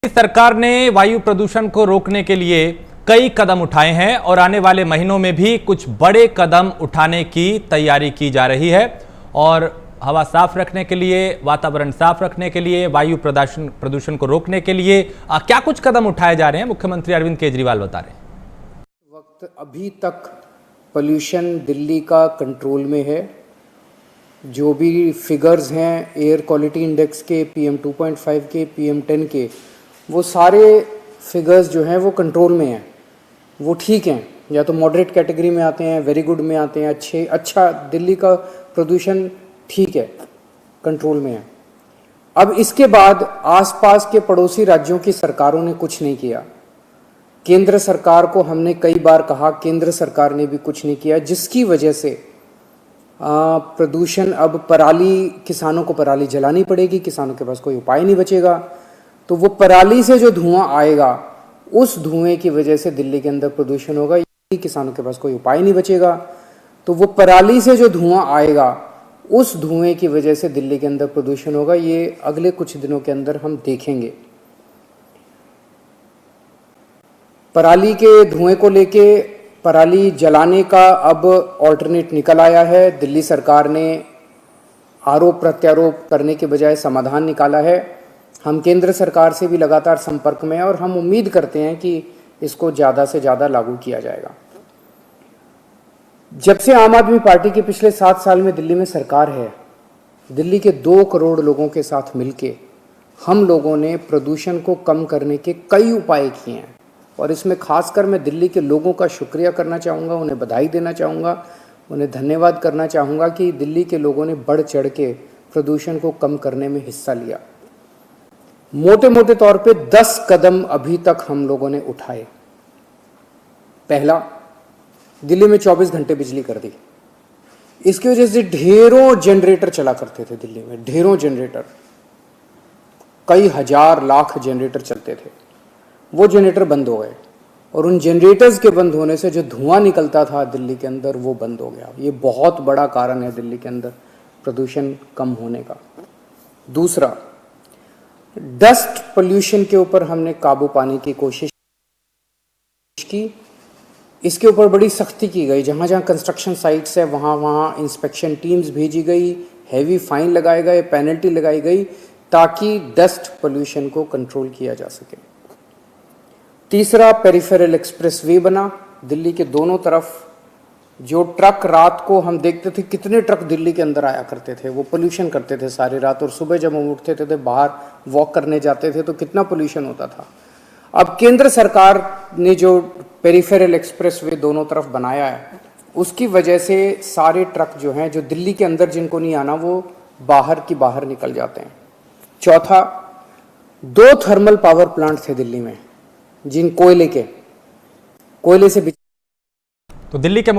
सरकार ने वायु प्रदूषण को रोकने के लिए कई कदम उठाए हैं और आने वाले महीनों में भी कुछ बड़े कदम उठाने की तैयारी की जा रही है। और हवा साफ रखने के लिए, वातावरण साफ रखने के लिए, वायु प्रदूषण को रोकने के लिए क्या कुछ कदम उठाए जा रहे हैं, मुख्यमंत्री अरविंद केजरीवाल बता रहे हैं। वक्त अभी तक पोल्यूशन दिल्ली का कंट्रोल में है। जो भी फिगर्स हैं एयर क्वालिटी इंडेक्स के, PM 2.5 के, PM 10 के, वो सारे फिगर्स जो हैं वो कंट्रोल में हैं, वो ठीक हैं, या तो मॉडरेट कैटेगरी में आते हैं, वेरी गुड में आते हैं, अच्छा दिल्ली का प्रदूषण ठीक है, कंट्रोल में है। अब इसके बाद आसपास के पड़ोसी राज्यों की सरकारों ने कुछ नहीं किया। केंद्र सरकार को हमने कई बार कहा, केंद्र सरकार ने भी कुछ नहीं किया, जिसकी वजह से प्रदूषण अब पराली, किसानों को पराली जलानी पड़ेगी, किसानों के पास कोई उपाय नहीं बचेगा। तो वो पराली से जो धुआं आएगा, उस धुएं की वजह से दिल्ली के अंदर प्रदूषण होगा, किसानों के पास कोई उपाय नहीं बचेगा। तो वो पराली से जो धुआं आएगा, उस धुएं की वजह से दिल्ली के अंदर प्रदूषण होगा। ये अगले कुछ दिनों के अंदर हम देखेंगे। पराली के धुएं को लेके, पराली जलाने का अब ऑल्टरनेट निकल आया है। दिल्ली सरकार ने आरोप प्रत्यारोप करने के बजाय समाधान निकाला है। हम केंद्र सरकार से भी लगातार संपर्क में हैं और हम उम्मीद करते हैं कि इसको ज़्यादा से ज़्यादा लागू किया जाएगा। जब से आम आदमी पार्टी की पिछले 7 साल में दिल्ली में सरकार है, दिल्ली के 2 करोड़ लोगों के साथ मिलके हम लोगों ने प्रदूषण को कम करने के कई उपाय किए हैं। और इसमें खासकर मैं दिल्ली के लोगों का शुक्रिया करना चाहूँगा, उन्हें बधाई देना चाहूँगा, उन्हें धन्यवाद करना चाहूँगा कि दिल्ली के लोगों ने बढ़ चढ़ के प्रदूषण को कम करने में हिस्सा लिया। मोटे मोटे तौर पे 10 कदम अभी तक हम लोगों ने उठाए। पहला, दिल्ली में 24 घंटे बिजली कर दी। इसकी वजह से ढेरों जनरेटर चला करते थे दिल्ली में, ढेरों जनरेटर, कई हजार लाख जनरेटर चलते थे, वो जनरेटर बंद हो गए। और उन जनरेटर्स के बंद होने से जो धुआं निकलता था दिल्ली के अंदर, वो बंद हो गया। ये बहुत बड़ा कारण है दिल्ली के अंदर प्रदूषण कम होने का। दूसरा, डस्ट पोल्यूशन के ऊपर हमने काबू पाने की कोशिश की। इसके ऊपर बड़ी सख्ती की गई। जहाँ जहाँ कंस्ट्रक्शन साइट्स है, वहाँ वहाँ इंस्पेक्शन टीम्स भेजी गई, हैवी फाइन लगाए गए, पेनल्टी लगाई गई, ताकि डस्ट पोल्यूशन को कंट्रोल किया जा सके। तीसरा, पेरिफेरल एक्सप्रेसवे बना। दिल्ली के दोनों तरफ जो ट्रक, रात को हम देखते थे कितने ट्रक दिल्ली के अंदर आया करते थे, वो पोल्यूशन करते थे सारी रात। और सुबह जब हम उठते थे बाहर वॉक करने जाते थे तो कितना पोल्यूशन होता था। अब केंद्र सरकार ने जो पेरिफेरल एक्सप्रेसवे दोनों तरफ बनाया है, उसकी वजह से सारे ट्रक जो हैं, जो दिल्ली के अंदर जिनको नहीं आना, वो बाहर की बाहर निकल जाते हैं। चौथा, 2 थर्मल पावर प्लांट थे दिल्ली में, जिन कोयले से तो दिल्ली के